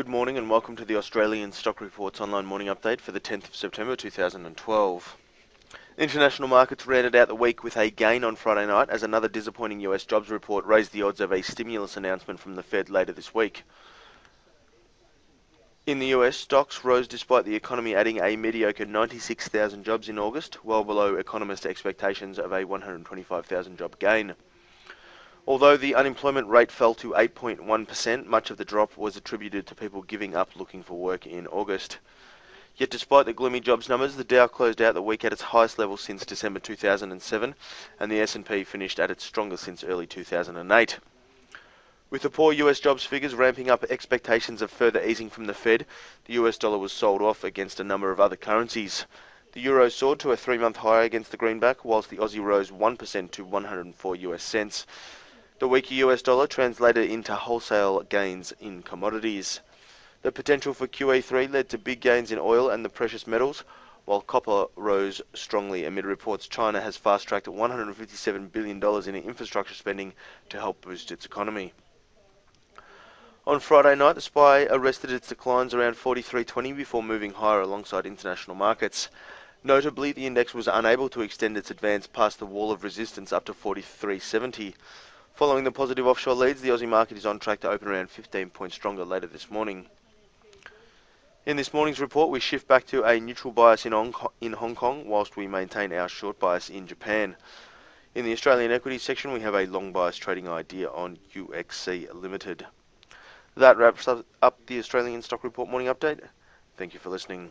Good morning and welcome to the Australian Stock Reports online morning update for the 10th of September 2012. International markets rounded out the week with a gain on Friday night as another disappointing US jobs report raised the odds of a stimulus announcement from the Fed later this week. In the US, stocks rose despite the economy adding a mediocre 96,000 jobs in August, well below economist expectations of a 125,000 job gain. Although the unemployment rate fell to 8.1%, much of the drop was attributed to people giving up looking for work in August. Yet despite the gloomy jobs numbers, the Dow closed out the week at its highest level since December 2007, and the S&P finished at its strongest since early 2008. With the poor US jobs figures ramping up expectations of further easing from the Fed, the US dollar was sold off against a number of other currencies. The euro soared to a 3-month high against the greenback, whilst the Aussie rose 1% to 104 US cents. The weaker US dollar translated into wholesale gains in commodities. The potential for QE3 led to big gains in oil and the precious metals, while copper rose strongly amid reports China has fast-tracked $157 billion in infrastructure spending to help boost its economy. On Friday night, the SPY arrested its declines around 43.20 before moving higher alongside international markets. Notably, the index was unable to extend its advance past the wall of resistance up to 43.70. Following the positive offshore leads, the Aussie market is on track to open around 15 points stronger later this morning. In this morning's report, we shift back to a neutral bias in Hong Kong, whilst we maintain our short bias in Japan. In the Australian equities section, we have a long bias trading idea on UXC Limited. That wraps up the Australian Stock Report morning update. Thank you for listening.